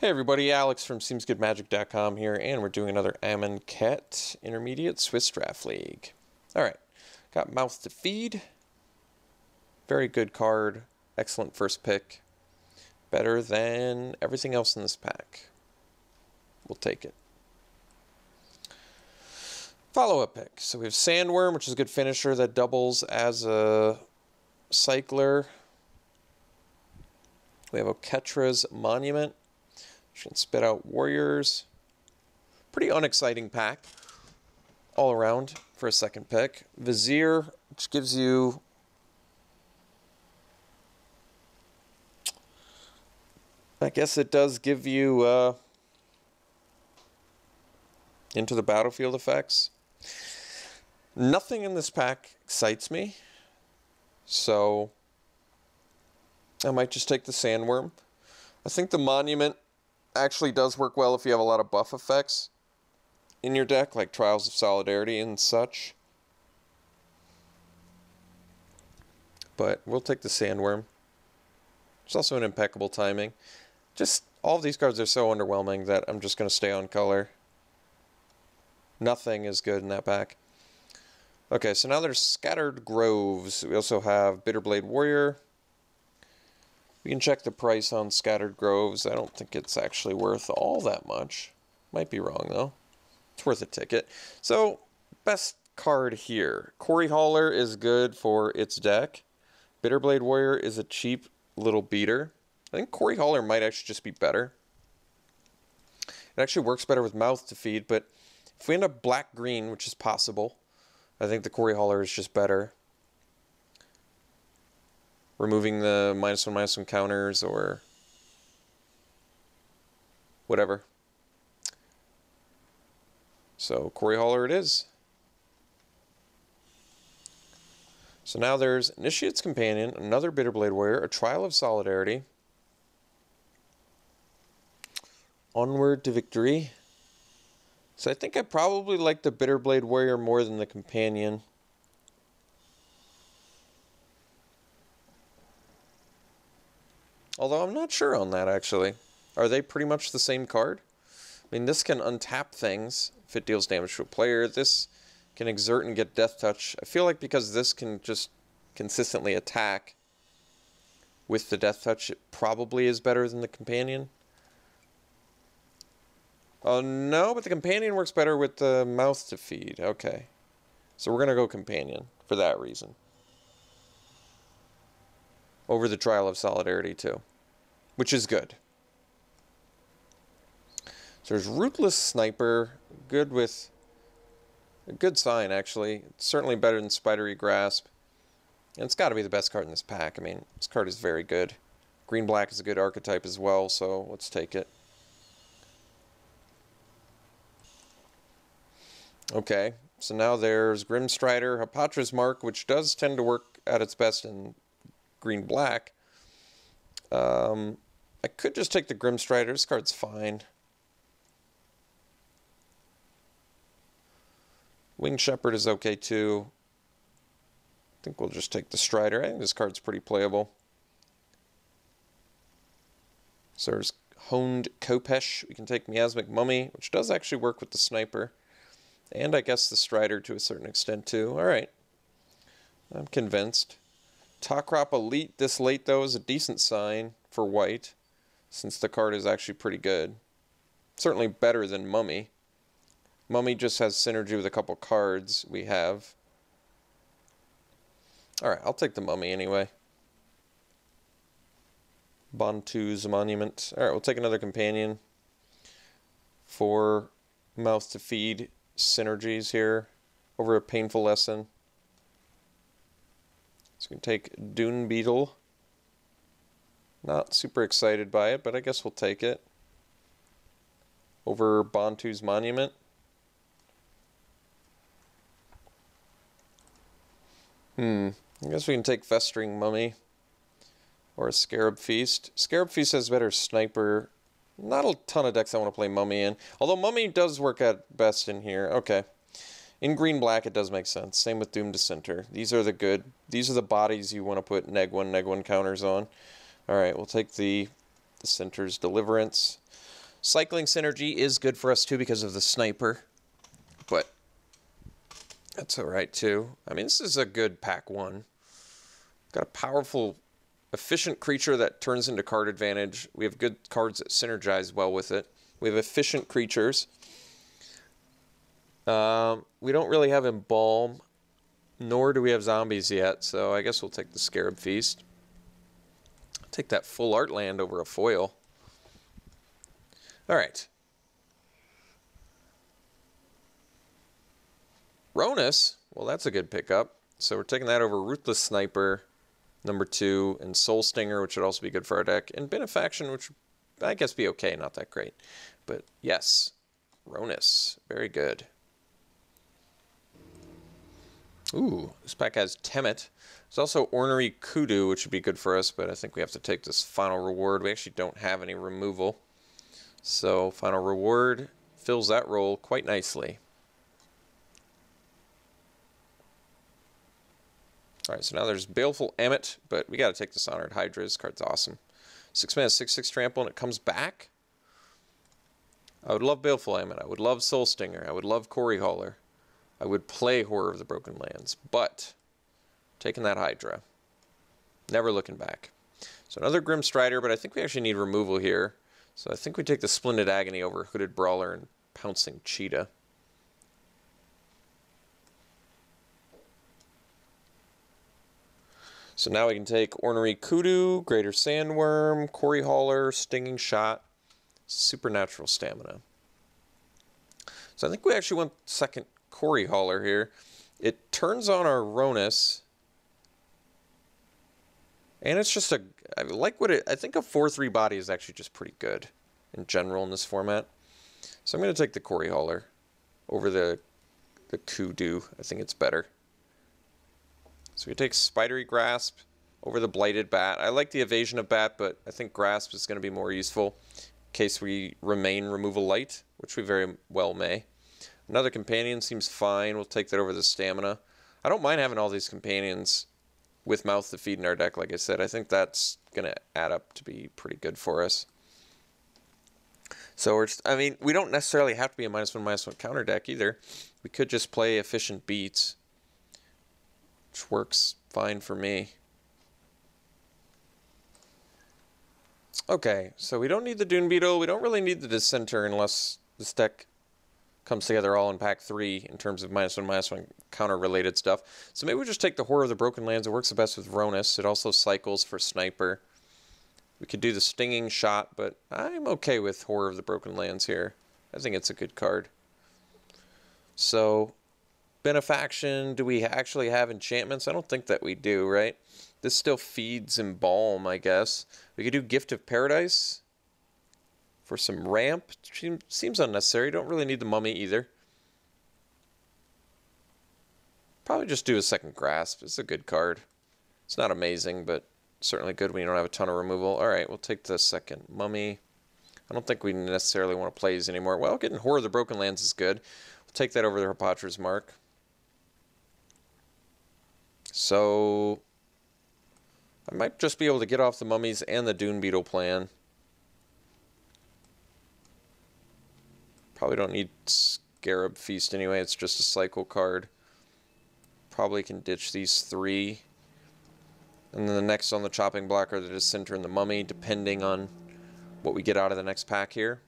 Hey everybody, Alex from SeemsGoodMagic.com here, and we're doing another Amonkhet Intermediate Swiss Draft League. Alright, got Mouth to Feed. Very good card. Excellent first pick. Better than everything else in this pack. We'll take it. Follow-up pick. So we have Sandworm, which is a good finisher that doubles as a cycler. We have Oketra's Monument. She can spit out warriors. Pretty unexciting pack all around for a second pick. Vizier, which gives you I guess it does give you into the battlefield effects. Nothing in this pack excites me, so I might just take the Sandworm. I think the Monument actually does work well if you have a lot of buff effects in your deck, like Trials of Solidarity and such. But we'll take the Sandworm. It's also an impeccable timing. Just all of these cards are so underwhelming that I'm just going to stay on color. Nothing is good in that pack. Okay, so now there's Scattered Groves. We also have Bitterblade Warrior. We can check the price on Scattered Groves. I don't think it's actually worth all that much. Might be wrong, though. It's worth a ticket. So, best card here. Quarry Hauler is good for its deck. Bitterblade Warrior is a cheap little beater. I think Quarry Hauler might actually just be better. It actually works better with Mouth to Feed, but if we end up black-green, which is possible, I think the Quarry Hauler is just better. Removing the -1/-1 counters or whatever. So Quarry Hauler it is. So now there's Initiate's Companion, another Bitterblade Warrior, a Trial of Solidarity. Onward to Victory. So I think I probably like the Bitterblade Warrior more than the Companion. Although I'm not sure on that, actually. Are they pretty much the same card? I mean, this can untap things if it deals damage to a player. This can exert and get Death Touch. I feel like because this can just consistently attack with the Death Touch, it probably is better than the Companion. Oh, no, but the Companion works better with the Mouth to Feed. Okay. So we're going to go Companion for that reason. Over the Trial of Solidarity, too. Which is good. So there's Ruthless Sniper. Good with... a good sign, actually. It's certainly better than Spidery Grasp. And it's got to be the best card in this pack. I mean, this card is very good. Green-black is a good archetype as well, so let's take it. Okay, so now there's Grimstrider, Hapatra's Mark, which does tend to work at its best in green-black. I could just take the Grimstrider. This card's fine. Winged Shepherd is okay too. I think we'll just take the Strider. I think this card's pretty playable. So there's Honed Kopesh. We can take Miasmic Mummy, which does actually work with the Sniper. And I guess the Strider to a certain extent too. Alright. I'm convinced. Takrop Elite this late, though, is a decent sign for white, since the card is actually pretty good. Certainly better than Mummy. Mummy just has synergy with a couple cards we have. Alright, I'll take the Mummy anyway. Bantu's Monument. Alright, we'll take another Companion for Mouth to Feed synergies here over a Painful Lesson. So we can take Dune Beetle. Not super excited by it, but I guess we'll take it. Over Bantu's Monument. I guess we can take Festering Mummy. Or a Scarab Feast. Scarab Feast has better Sniper. Not a ton of decks I want to play Mummy in. Although Mummy does work at best in here. Okay. In green-black, it does make sense. Same with Doom Dissenter. These are the bodies you want to put neg 1 counters on. Alright, we'll take the Dissenter's Deliverance. Cycling Synergy is good for us too because of the sniper, but that's alright too. I mean, this is a good pack one. Got a powerful, efficient creature that turns into card advantage. We have good cards that synergize well with it. We have efficient creatures. We don't really have Embalm, nor do we have zombies yet, so I guess we'll take the Scarab Feast. Take that full art land over a foil. Alright. Ronus, well, that's a good pickup. So we're taking that over Ruthless Sniper, number 2, and Soul Stinger, which would also be good for our deck, and Benefaction, which would, I guess, be okay, not that great. But yes, Ronus, very good. Ooh, this pack has Temet. There's also Ornery Kudu, which would be good for us, but I think we have to take this final reward. We actually don't have any removal. So, final reward fills that role quite nicely. Alright, so now there's Baleful Ammit, but we gotta take this Honored Hydra. This card's awesome. 6 mana, 6/6 trample, and it comes back. I would love Baleful Ammit. I would love Soul Stinger. I would love Quarry Hauler. I would play Horror of the Broken Lands, but taking that Hydra. Never looking back. So another Grim Strider, but I think we actually need removal here. So I think we take the Splendid Agony over Hooded Brawler and Pouncing Cheetah. So now we can take Ornery Kudu, Greater Sandworm, Quarry Hauler, Stinging Shot, Supernatural Stamina. So I think we actually want second Quarry Hauler here. It turns on our Ronus. And it's just a, I like what it, I think a 4/3 body is actually just pretty good in general in this format. So I'm going to take the Quarry Hauler over the Kudu. I think it's better. So we take Spidery Grasp over the Blighted Bat. I like the Evasion of Bat, but I think Grasp is going to be more useful in case we remain Removal Light, which we very well may. Another Companion seems fine. We'll take that over the Stamina. I don't mind having all these Companions with Mouth to Feed in our deck, like I said. I think that's going to add up to be pretty good for us. So, I mean, we don't necessarily have to be a -1/-1 counter deck either. We could just play Efficient Beats, which works fine for me. Okay, so we don't need the Dune Beetle. We don't really need the Dissenter unless this deck comes together all in pack 3 in terms of -1/-1 counter related stuff. So maybe we just take the Horror of the Broken Lands. It works the best with Ronus. It also cycles for Sniper. We could do the Stinging Shot, but I'm okay with Horror of the Broken Lands here. I think it's a good card. So, Benefaction, do we actually have enchantments? I don't think that we do, right? This still feeds Embalm, I guess. We could do Gift of Paradise for some ramp. Seems unnecessary. Don't really need the Mummy either. Probably just do a second Grasp. It's a good card. It's not amazing, but certainly good when you don't have a ton of removal. Alright, we'll take the second Mummy. I don't think we necessarily want to play these anymore. Well, getting Horror of the Broken Lands is good. We'll take that over the Harpatra's Mark. So I might just be able to get off the Mummies and the Dune Beetle plan. Probably don't need Scarab Feast anyway. It's just a cycle card. Probably can ditch these 3. And then the next on the chopping block are the Dissenter and the Mummy, depending on what we get out of the next pack here.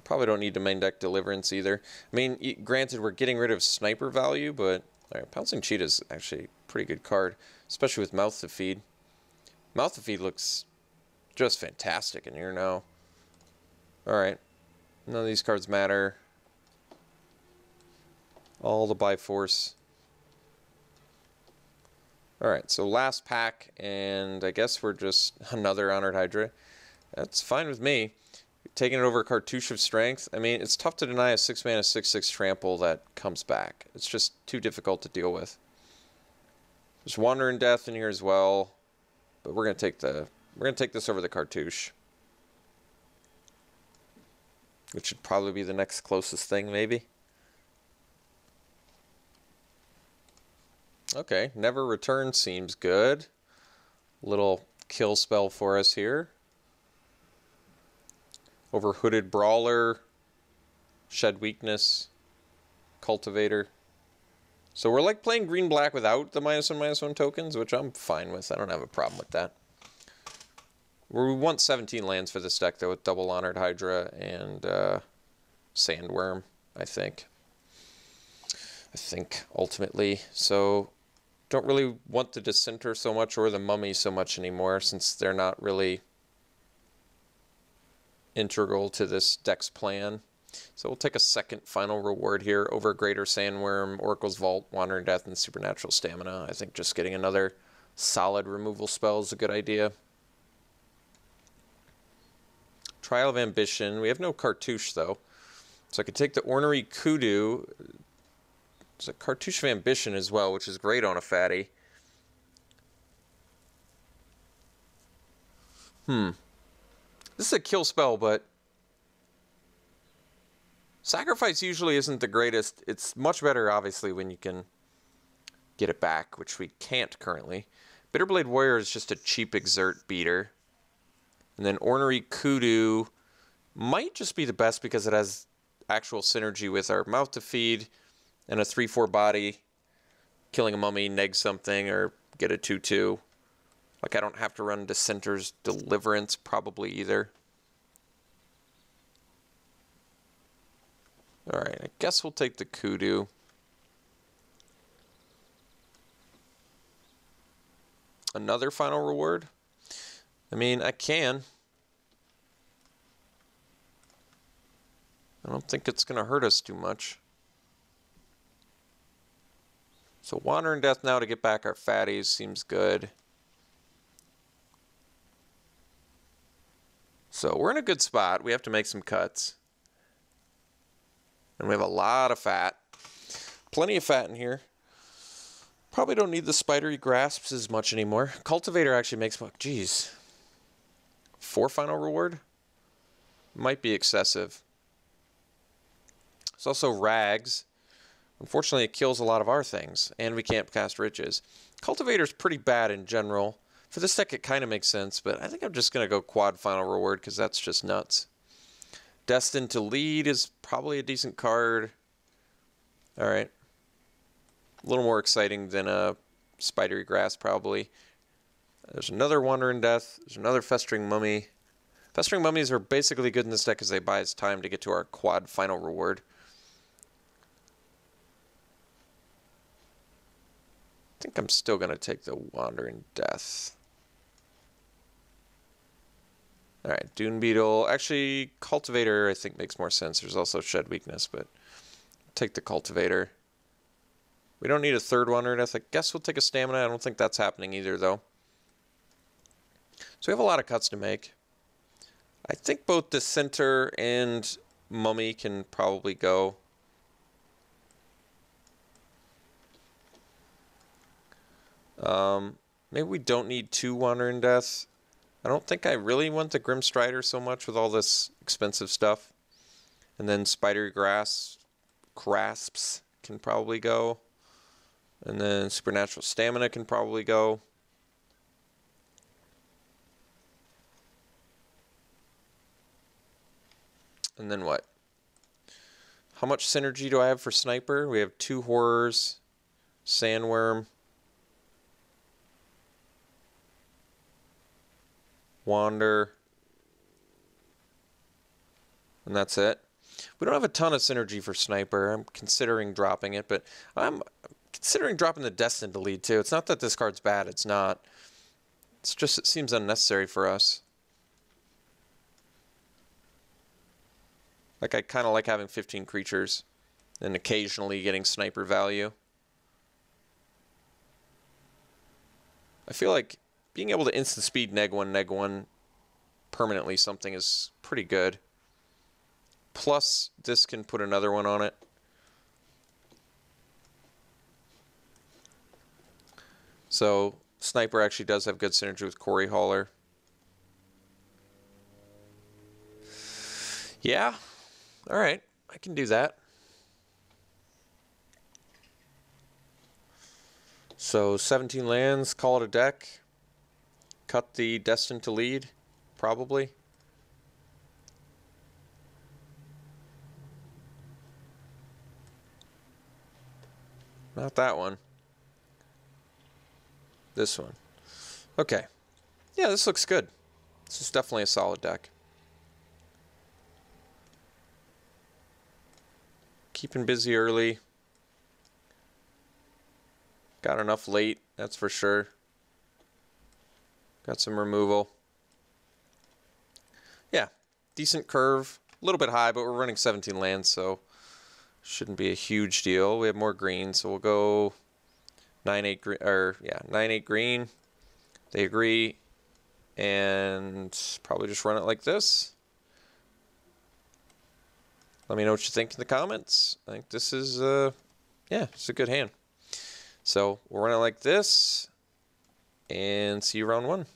Probably don't need to main deck Deliverance either. I mean, granted, we're getting rid of Sniper value, but Pouncing Cheetah is actually a pretty good card, especially with Mouth to Feed. Mouth to Feed looks just fantastic in here now. Alright, none of these cards matter. All the Biforce. Alright, so last pack, and I guess we're just another Honored Hydra. That's fine with me. Taking it over Cartouche of Strength. I mean, it's tough to deny a 6 mana 6/6 trample that comes back. It's just too difficult to deal with. There's Wandering Death in here as well, but we're gonna take this over the Cartouche, which should probably be the next closest thing, maybe. Okay, Never Return seems good. Little kill spell for us here. over Hooded Brawler, Shed Weakness, Cultivator. So we're like playing green-black without the -1/-1 tokens, which I'm fine with. I don't have a problem with that. We want 17 lands for this deck, though, with double Honored Hydra and Sandworm, I think. Ultimately. So, don't really want the Dissenter so much or the Mummy so much anymore, since they're not really integral to this deck's plan. So we'll take a second final reward here over Greater Sandworm, Oracle's Vault, Wandering Death, and Supernatural Stamina. I think just getting another solid removal spell is a good idea. Trial of Ambition. We have no Cartouche, though. So I could take the Ornery Kudu. There's a Cartouche of Ambition as well, which is great on a fatty. This is a kill spell, but Sacrifice usually isn't the greatest. It's much better, obviously, when you can get it back, which we can't currently. Bitterblade Warrior is just a cheap Exert beater. And then Ornery Kudu might just be the best because it has actual synergy with our Mouth to Feed and a 3/4 body, killing a mummy, neg something, or get a 2/2. Like, I don't have to run Dissenter's Deliverance probably either. Alright, I guess we'll take the Kudu. Another final reward? I mean, I can. I don't think it's going to hurt us too much. So Wandering Death now to get back our fatties seems good. So we're in a good spot. We have to make some cuts. And we have a lot of fat. Plenty of fat in here. Probably don't need the Spidery Grasps as much anymore. Cultivator actually makes... Geez. 4 final reward? Might be excessive. There's also Rags. Unfortunately, it kills a lot of our things. And we can't cast Riches. Cultivator's pretty bad in general. For this deck, it kind of makes sense. But I think I'm just going to go quad final reward because that's just nuts. Destined to Lead is probably a decent card. Alright. A little more exciting than a Spidery Grass, probably. There's another Wandering Death. There's another Festering Mummy. Festering Mummies are basically good in this deck because they buy us time to get to our quad final reward. I think I'm still going to take the Wandering Death. Alright, Dune Beetle. Actually, Cultivator I think makes more sense. There's also Shed Weakness, but I'll take the Cultivator. We don't need a third Wandering Death. I guess we'll take a Stamina. I don't think that's happening either, though. So we have a lot of cuts to make. I think both Dissenter and Mummy can probably go. Maybe we don't need 2 Wandering Deaths. I don't think I really want the Grim Strider so much with all this expensive stuff. And then Spidery Grasps can probably go. And then Supernatural Stamina can probably go. And then what? How much synergy do I have for Sniper? We have 2 Horrors, Sandworm, Wander, and that's it. We don't have a ton of synergy for Sniper. I'm considering dropping it, but I'm considering dropping the Destined to Lead too. It's not that this card's bad, it's not. It's just it seems unnecessary for us. Like, I kind of like having 15 creatures and occasionally getting Sniper value. I feel like being able to instant speed neg 1 permanently something is pretty good. Plus, this can put another one on it. So, Sniper actually does have good synergy with Quarry Hauler. Yeah. Alright. I can do that. So, 17 lands, call it a deck. Cut the Destined to Lead, probably. Not that one. This one. Okay. Yeah, this looks good. This is definitely a solid deck. Keeping busy early. Got enough late, that's for sure. Got some removal. Yeah, decent curve. A little bit high, but we're running 17 lands, so shouldn't be a huge deal. We have more green, so we'll go 9-8 green, or yeah, 9-8 green. They agree, and probably just run it like this. Let me know what you think in the comments. I think this is, yeah, it's a good hand. So we'll run it like this, and see you round one.